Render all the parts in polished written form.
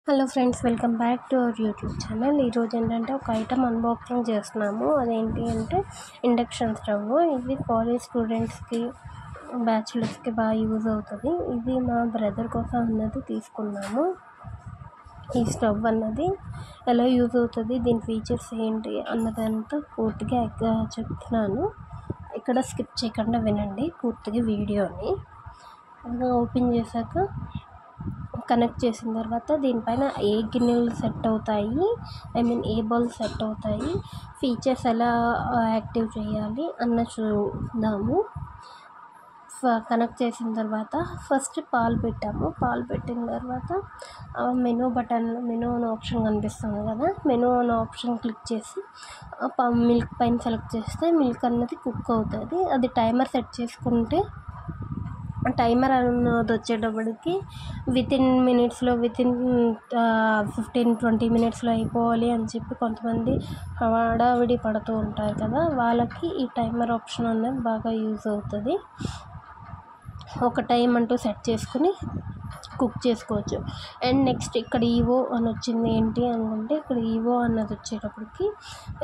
Hello friends, welcome back to our YouTube channel. ఈరోజు ఏంటంటే ఒక ఐటమ్ అన్బాక్సింగ్ చేస్తున్నాము. అదేంటి అంటే ఇండక్షన్ స్టవ్. ఇది కాలేజ్ స్టూడెంట్స్కి, బ్యాచిలర్స్కి బాగా యూజ్ అవుతుంది. ఇది మా బ్రదర్ కోసం అన్నది తీసుకున్నాము. ఈ స్టవ్ అన్నది ఎలా యూజ్ అవుతుంది, దీని ఫీచర్స్ ఏంటి అన్నదంతా పూర్తిగా చెప్తున్నాను. ఇక్కడ స్కిప్ చేయకుండా వినండి పూర్తిగా వీడియోని. ఓపెన్ చేశాక కనెక్ట్ చేసిన తర్వాత దీనిపైన ఏ గిన్నెలు సెట్ అవుతాయి, ఏ బౌల్స్ సెట్ అవుతాయి, ఫీచర్స్ ఎలా యాక్టివ్ చేయాలి అన్న చూద్దాము. కనెక్ట్ చేసిన తర్వాత ఫస్ట్ పాలు పెట్టాము. పాలు పెట్టిన తర్వాత మెనూ అనే ఆప్షన్ కనిపిస్తుంది కదా, మెనూ అనే ఆప్షన్ క్లిక్ చేసి మిల్క్ పైన సెలెక్ట్ చేస్తే మిల్క్ అన్నది కుక్ అవుతుంది. అది టైమర్ సెట్ చేసుకుంటే టైమర్ అన్నది వచ్చేటప్పటికి వితిన్ 15-20 మినిట్స్లో అయిపోవాలి అని చెప్పి కొంతమంది హడావిడి పడుతూ ఉంటారు కదా, వాళ్ళకి ఈ టైమర్ ఆప్షన్ అనేది బాగా యూజ్ అవుతుంది. ఒక టైం అంటూ సెట్ చేసుకుని కుక్ చేసుకోవచ్చు. అండ్ నెక్స్ట్ ఇక్కడ ఈవో అని వచ్చింది. ఏంటి అనుకుంటే ఇక్కడ ఈవో అన్నది వచ్చేటప్పటికి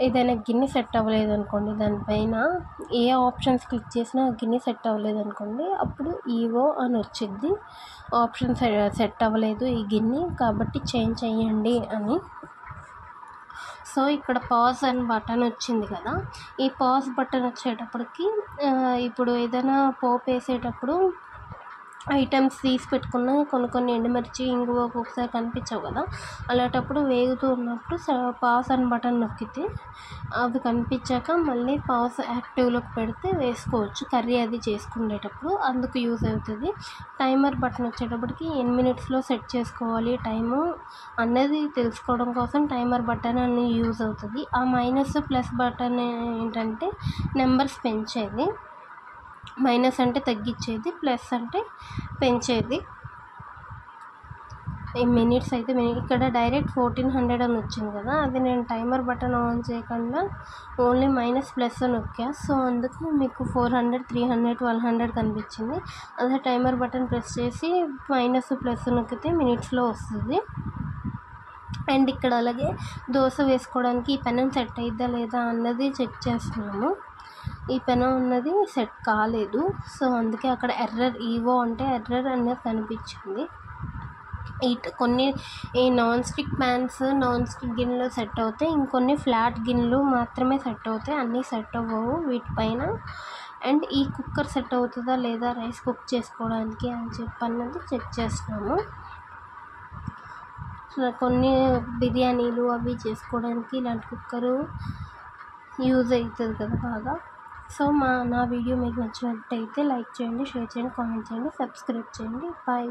ఏదైనా గిన్నె సెట్ అవ్వలేదు అనుకోండి, దానిపైన ఏ ఆప్షన్స్ క్లిక్ చేసినా గిన్నె సెట్ అవ్వలేదు అనుకోండి, అప్పుడు ఈవో అని వచ్చింది. ఆప్షన్ సెట్ అవ్వలేదు ఈ గిన్నె, కాబట్టి చేంజ్ చేయండి అని. సో ఇక్కడ పాజ్ అని బటన్ వచ్చింది కదా, ఈ పాజ్ బటన్ వచ్చేటప్పటికి ఇప్పుడు ఏదైనా పోపు వేసేటప్పుడు ఐటమ్స్ తీసి పెట్టుకున్న కొన్ని ఎండుమిర్చి, ఇంగువ ఒక్కొక్కసారి కనిపించవు కదా, అలాంటప్పుడు వేగుతూ ఉన్నప్పుడు పాజ్ అని బటన్ నొక్కితే అవి కనిపించాక మళ్ళీ పాజ్ యాక్టివ్లోకి పెడితే వేసుకోవచ్చు కర్రీ అది చేసుకునేటప్పుడు, అందుకు యూజ్ అవుతుంది. టైమర్ బటన్ వచ్చేటప్పటికి ఎన్ని మినిట్స్లో సెట్ చేసుకోవాలి టైము అన్నది తెలుసుకోవడం కోసం టైమర్ బటన్ అని యూజ్ అవుతుంది. ఆ మైనస్++ బటన్ ఏంటంటే నెంబర్స్ పెంచేది. మైనస్ అంటే తగ్గించేది, ప్లస్ అంటే పెంచేది. ఈ మినిట్స్ అయితే ఇక్కడ డైరెక్ట్ 1400 అని వచ్చింది కదా, అది నేను టైమర్ బటన్ ఆన్ చేయకుండా ఓన్లీ మైనస్+ నొక్కా. సో అందుకు మీకు 400, 300, 1200 కనిపించింది. అదే టైమర్ బటన్ ప్రెస్ చేసి మైనస్++ నొక్కితే మినిట్స్లో వస్తుంది. అండ్ ఇక్కడ అలాగే దోశ వేసుకోవడానికి ఈ పెనం సెట్ అయిద్దా లేదా అన్నది చెక్ చేస్తున్నాము. ఈ పెనం అన్నది సెట్ కాలేదు. సో అందుకే అక్కడ ఎర్రర్, ఈవో అంటే ఎర్రర్ అనేది కనిపించింది. కొన్ని ఈ non stick fans, non stick గిన్నెలు సెట్ అవుతాయి, ఇంకొన్ని ఫ్లాట్ గిన్నెలు మాత్రమే సెట్ అవుతాయి, అన్నీ సెట్ అవ్వవు వీటిపైన. అండ్ ఈ కుక్కర్ సెట్ అవుతుందా లేదా రైస్ కుక్ చేసుకోవడానికి అని చెప్పి అన్నది చెక్ చేస్తున్నాము. కొన్ని బిర్యానీలు అవి చేసుకోవడానికి ఇలాంటి కుక్కరు యూజ్ అవుతుంది కదా బాగా. సో నా వీడియో మీకు నచ్చినట్టయితే లైక్ చేయండి, షేర్ చేయండి, కామెంట్ చేయండి, సబ్స్క్రైబ్ చేయండి. బాయ్.